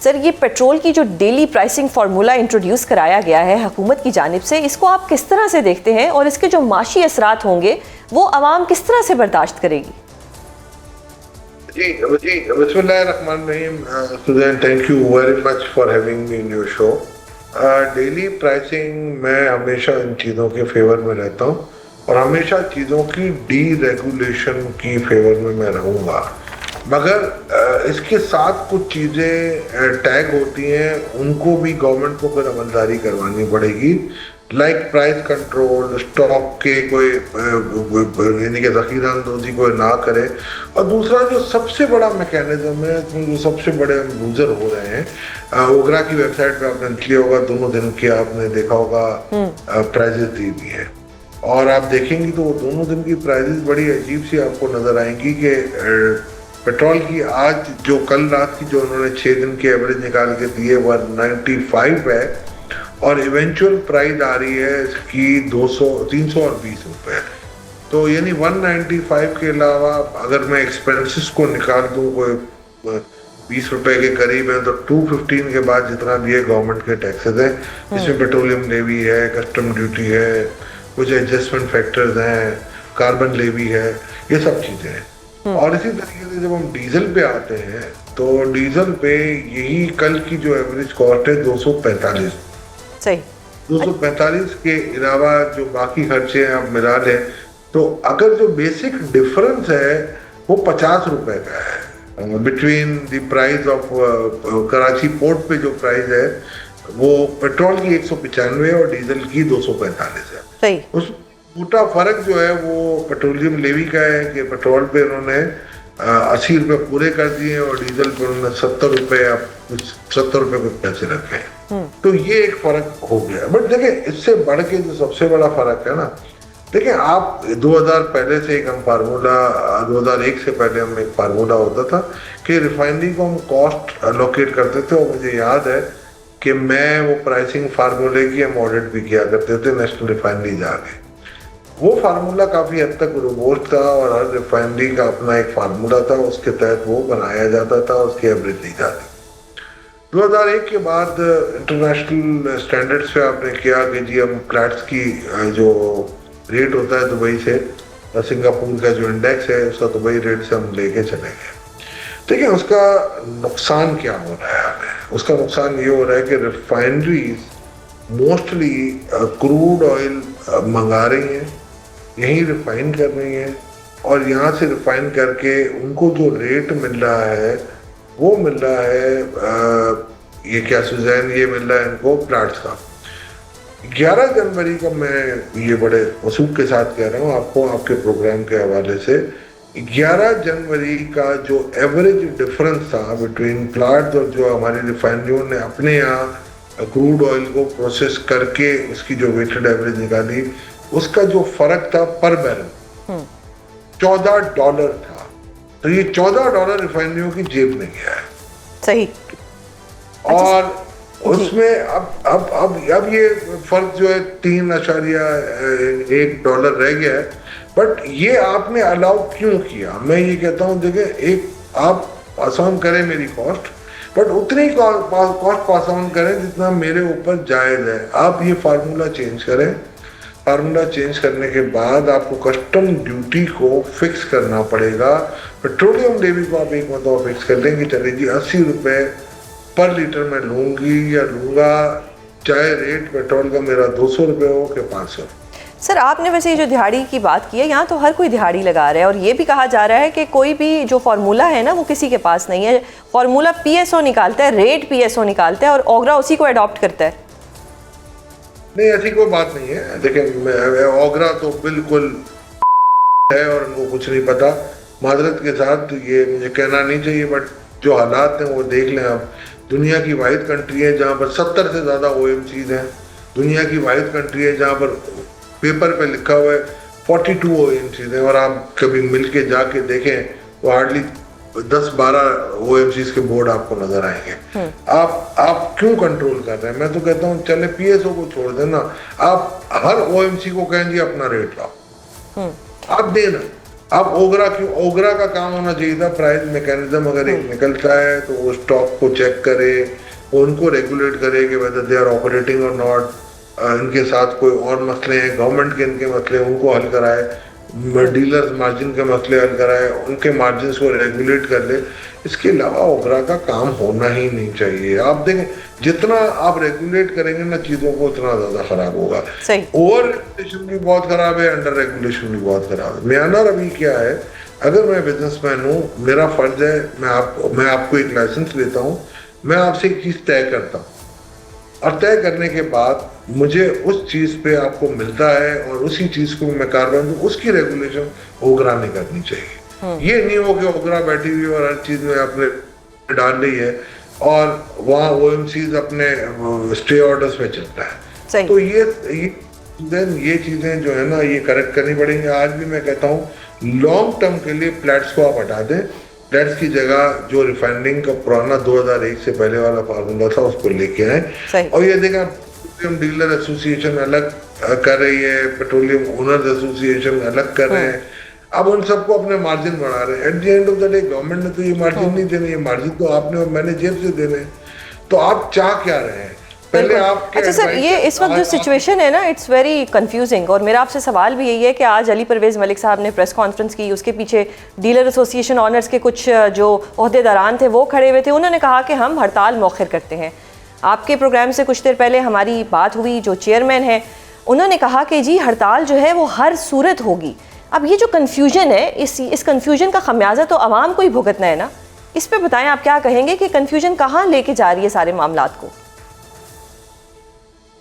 Sir, ये petrol की जो डेली प्राइसिंग फार्मूला इंट्रोड्यूस कराया गया है हुकूमत की जानिब से, इसको आप किस तरह से देखते हैं और इसके जो माशी असरात होंगे वो आवाम किस तरह से बर्दाश्त करेगी? जी बिस्मिल्लाहिर्रहमानिर्रहीम। Suzanne, thank you very much for having me in your show. Daily pricing, मैं हमेशा इन चीज़ों के फेवर में रहता हूँ और हमेशा चीज़ों की डी रेगुलेशन की फेवर में मैं रहूँगा, मगर इसके साथ कुछ चीज़ें टैग होती हैं, उनको भी गवर्नमेंट को फिर अमलदारी करवानी पड़ेगी, लाइक प्राइस कंट्रोल, स्टॉक के कोई यानी कि ज़ख़ीरा अंदोज़ी कोई ना करे। और दूसरा जो सबसे बड़ा मैकेनिज्म है, इसमें जो सबसे बड़े यूज़र हो रहे हैं, ओगरा की वेबसाइट पे आपने लिया होगा, दोनों दिन के आपने देखा होगा प्राइजेस दी हुई है, और आप देखेंगी तो वो दोनों दिन की प्राइजेस बड़ी अजीब सी आपको नज़र आएंगी कि पेट्रोल की आज जो कल रात की जो उन्होंने 6 दिन की एवरेज निकाल के दी है 195 है, और इवेंचुअल प्राइस आ रही है इसकी 320 रुपये। तो यानी 195 के अलावा अगर मैं एक्सपेंसेस को निकाल दूँ कोई 20 रुपए के करीब है, तो 215 के बाद जितना भी है गवर्नमेंट के टैक्सेस हैं, जिसमें पेट्रोलियम लेवी है, कस्टम ड्यूटी है, कुछ एडजस्टमेंट फैक्टर्स हैं, कार्बन लेवी है, ये सब चीज़ें हैं। और इसी तरीके से जब हम डीजल पे आते हैं तो डीजल पे यही कल की जो एवरेज कॉस्ट है 245, सही 245 के अलावा जो बाकी खर्चे हैं आप मिला लें, तो अगर जो बेसिक डिफरेंस है वो 50 रुपए का है between the price of Karachi port पे जो प्राइस है वो पेट्रोल की 195 और डीजल की 245 है। सही। उस छोटा फर्क जो है वो पेट्रोलियम लेवी का है कि पेट्रोल पे उन्होंने 80 रुपए पूरे कर दिए और डीजल पे उन्होंने 70 रुपए या 70 रुपए कुछ पैसे रखे हैं। तो ये एक फर्क हो गया। बट देखिए, इससे बढ़ के जो सबसे बड़ा फर्क है ना, देखिए आप 2000 पहले से एक हम फार्मूला 2001 से पहले हम एक फार्मूला होता था कि रिफाइनरी को हम कॉस्ट अलोकेट करते थे, और मुझे याद है कि मैं वो प्राइसिंग फार्मूले की हम ऑडिट भी किया करते थे नेशनल रिफाइनरी जाके। वो फार्मूला काफ़ी हद तक रोबोस्ट था और हर रिफाइनरी का अपना एक फार्मूला था, उसके तहत वो बनाया जाता था, उसकी एवरेज ली जाती। 2001 के बाद इंटरनेशनल स्टैंडर्ड्स पे आपने किया कि जी हम प्लैट्स की जो रेट होता है दुबई से, सिंगापुर का जो इंडेक्स है उसका दुबई रेट से हम लेके चले गए। देखिए उसका नुकसान क्या हो रहा है हमें? उसका नुकसान ये हो रहा है कि रिफाइनरीज मोस्टली क्रूड ऑयल मंगा रही हैं, यहीं रिफाइन कर रही हैं, और यहाँ से रिफाइन करके उनको जो रेट मिल रहा है वो मिल रहा है ये क्या सुजैन, ये मिल रहा है इनको प्लाट्स का। 11 जनवरी का मैं ये बड़े वसूख के साथ कह रहा हूँ आपको, आपके प्रोग्राम के हवाले से, 11 जनवरी का जो एवरेज डिफरेंस था बिटवीन प्लाट्स और जो हमारी रिफाइनरियों ने अपने यहाँ क्रूड ऑयल को प्रोसेस करके उसकी जो वेटेड एवरेज निकाली, उसका जो फर्क था पर बैरल $14 था। तो ये $14 रिफाइनरियों की जेब में गया है। सही। और उसमें अब ये फर्क जो है $3.1 रह गया है। बट ये आपने अलाउ क्यों किया? मैं ये कहता हूँ देखिए, एक आप पास ऑन करें मेरी कॉस्ट, बट उतनी कॉस्ट पास ऑन करें जितना मेरे ऊपर जायज़ है। आप ये फार्मूला चेंज करें, फार्मूला चेंज करने के बाद आपको कस्टम ड्यूटी को फिक्स करना पड़ेगा। पेट्रोलियम लेवी को आप एक मतलब फिक्स कर लेंगे, चले जी 80 रुपये पर लीटर में लूँगी या लूँगा, चाहे रेट पेट्रोल का मेरा 200 रुपये हो कि 500। सर, आपने वैसे ये जो दिहाड़ी की बात की है, यहाँ तो हर कोई दिहाड़ी लगा रहा है, और ये भी कहा जा रहा है कि कोई भी जो फार्मूला है ना वो किसी के पास नहीं है। फार्मूला पीएसओ निकालता है, रेट पीएसओ निकालता है, और ओगरा उसी को अडॉप्ट करता है। नहीं, ऐसी कोई बात नहीं है। देखिए ओगरा तो बिल्कुल है और उनको कुछ नहीं पता। माजरत के साथ ये मुझे कहना नहीं चाहिए, बट जो हालात हैं वो देख लें आप। दुनिया की वाहिद कंट्री है जहाँ पर 70 से ज़्यादा OMCs हैं। दुनिया की वाहिद कंट्री है जहाँ पर पेपर पे लिखा हुआ है 42 OMCs हैं, और आप कभी मिल के जाके देखें तो हार्डली 10-12 OMCs के बोर्ड आपको नजर आएंगे। आप क्यों कंट्रोल कर रहे हैं? मैं तो कहता हूँ चले PSO को छोड़ देना, आप हर OMC को कहें जी अपना रेट लाओ, आप देना। अब ओगरा का काम होना चाहिए था, प्राइस मैकेनिज्म अगर एक निकलता है तो वो स्टॉक को चेक करे, उनको रेगुलेट करे कि वेदर दे आर ऑपरेटिंग और नॉट, इनके साथ कोई और मसले हैं, गवर्नमेंट के इनके मसले उनको हल कराए, डीलर्स मार्जिन के मसले हल कराए, उनके मार्जिन को रेगुलेट कर ले। इसके अलावा ओगरा का काम होना ही नहीं चाहिए। आप देखें जितना आप रेगुलेट करेंगे ना चीजों को उतना ज्यादा खराब होगा। ओवर रेगुलेशन भी बहुत खराब है, अंडर रेगुलेशन भी बहुत खराब है। म्यांमार अभी क्या है, अगर मैं बिजनेसमैन हूँ, मेरा फर्ज है, मैं आपको एक लाइसेंस लेता हूँ, मैं आपसे एक चीज तय करता हूँ और तय करने के बाद मुझे उस चीज पे आपको मिलता है और उसी चीज को मैं कार्रवाई दूं, उसकी रेगुलेशन ओगरा नहीं करनी चाहिए। ये नहीं हो कि ओगरा बैठी हुई और हर चीज में अपने डाल रही है और वहाँ ओएमसीज अपने स्टे ऑर्डर्स में चलता है। तो ये चीजें जो है ना ये करेक्ट करनी पड़ेंगी। आज भी मैं कहता हूँ लॉन्ग टर्म के लिए फ्लैट्स को आप हटा दें, फ्लैट्स की जगह जो रिफाइनिंग का पुराना 2001 से पहले वाला फार्मूला था उसको लेके आए। और ये देखा पेट्रोलियम डीलर एसोसिएशन अलग कर रही है, पेट्रोलियम ओनर्स एसोसिएशन अलग कर रहे हैं, अब उन सबको अपने मार्जिन बढ़ा रहे हैं। At the end of the day government ने तो ये मार्जिन नहीं देने, ये मार्जिन तो आपने और मैंने जेब से देने। तो आप चाह क्या रहे हैं पहले आप। अच्छा सर, ये इस वक्त जो सिचुएशन है ना, इट्स वेरी कंफ्यूजिंग। और मेरा आपसे सवाल भी यही है कि आज अली परवेज़ मलिक साहब ने प्रेस कॉन्फ्रेंस की, उसके पीछे डीलर एसोसिएशन ऑनर्स के कुछ जो ओहदेदारान थे वो खड़े हुए थे, उन्होंने कहा कि हम हड़ताल मौखिर करते हैं। आपके प्रोग्राम से कुछ देर पहले हमारी बात हुई, जो चेयरमैन है उन्होंने कहा कि जी हड़ताल जो है वो हर सूरत होगी। अब ये जो कन्फ्यूजन है, इस कन्फ्यूजन का खमियाजा तो आवाम को ही भुगतना है ना। इस पे बताएं आप क्या कहेंगे कि कन्फ्यूजन कहाँ लेके जा रही है सारे मामलात को।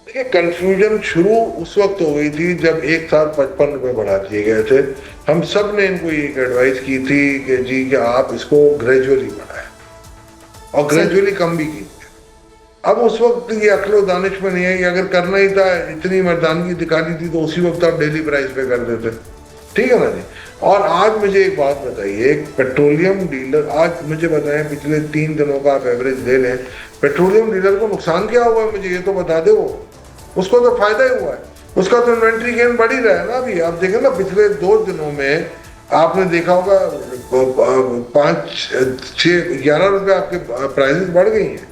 देखिए कंफ्यूजन शुरू उस वक्त हो गई थी जब एक साथ 55 रुपए बढ़ा दिए गए थे। हम सब ने इनको एक एडवाइस की थी कि जी कि आप इसको ग्रेजुअली बढ़ाएं और ग्रेजुअली कम भी की। अब उस वक्त ये अक्ल दानिश में नहीं है कि अगर करना ही था, इतनी मर्दानगी दिखानी थी तो उसी वक्त आप डेली प्राइस पे कर देते, ठीक है ना जी। और आज मुझे एक बात बताइए, एक पेट्रोलियम डीलर, आज मुझे बताएं पिछले 3 दिनों का आप एवरेज ले लें, पेट्रोलियम डीलर को नुकसान क्या हुआ है मुझे ये तो बता दे। वो उसको तो फायदा ही हुआ है, उसका तो इन्वेंट्री गेन बढ़ ही रहा है ना। अभी आप देखें ना पिछले 2 दिनों में आपने देखा होगा 5, 6, 11 रुपए आपके प्राइसेस बढ़ गई हैं,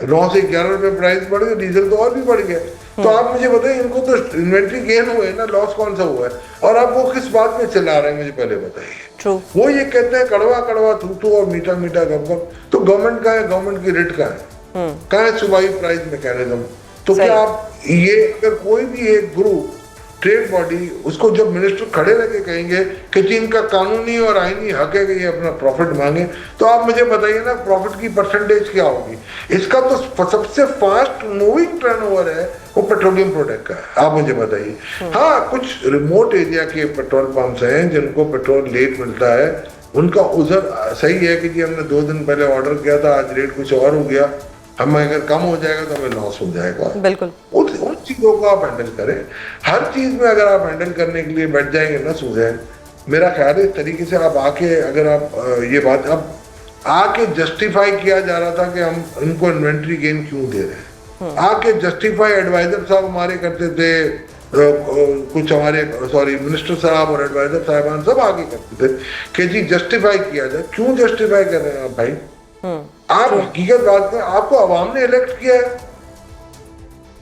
9 से 11 रुपए प्राइस बढ़ गए, डीजल तो और भी बढ़ गया। तो आप मुझे बताइए इनको तो इन्वेंट्री गेन हुए ना, लॉस कौन सा हुआ है? और आप वो किस बात में चला रहे हैं मुझे पहले बताइए। वो ये कहते हैं कड़वा कड़वा थू और मीठा मीठा गप। तो गवर्नमेंट का है, गवर्नमेंट की रेट का है, कहाँ है सूबाई प्राइस मैकेनिज्म? तो क्या आप ये अगर कोई भी एक ग्रुप ट्रेड बॉडी उसको जब मिनिस्टर खड़े रह कहेंगे कि जी इनका कानूनी और आईनी हक है कि ये अपना प्रॉफिट मांगे, तो आप मुझे बताइए ना प्रॉफिट की परसेंटेज क्या होगी? इसका तो सबसे फास्ट मूविंग टर्नओवर है वो पेट्रोलियम प्रोडक्ट का है। आप मुझे बताइए। हाँ, कुछ रिमोट एरिया के पेट्रोल पंप्स हैं जिनको पेट्रोल लेट मिलता है, उनका उधर सही है कि जी हमने 2 दिन पहले ऑर्डर किया था, आज रेट कुछ और हो गया, हमें अगर कम हो जाएगा तो हमें लॉस हो जाएगा। बिल्कुल उन चीजों को आप हैंडल करें। हर चीज में अगर आप हैंडल करने के लिए बैठ जाएंगे ना सूझे, मेरा ख्याल है इस तरीके से आप आके अगर आप ये बात अब आके जस्टिफाई किया जा रहा था कि हम इनको इन्वेंट्री गेन क्यों दे रहे हैं, आके जस्टिफाई एडवाइजर साहब हमारे करते थे, कुछ हमारे मिनिस्टर साहब और एडवाइजर साहबान सब आगे करते थे कि जी जस्टिफाई किया जाए। क्यों जस्टिफाई कर रहे हैं आप भाई? आप हकीकत बात करें, आपको आवाम ने इलेक्ट किया है,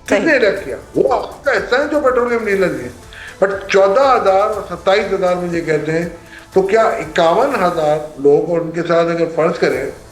किसने इलेक्ट किया? वो आपका हिस्सा है जो पेट्रोलियम डीलर है। बट 14,000 और 27,000 मुझे कहते हैं, तो क्या 51,000 लोग और उनके साथ अगर फर्ज करें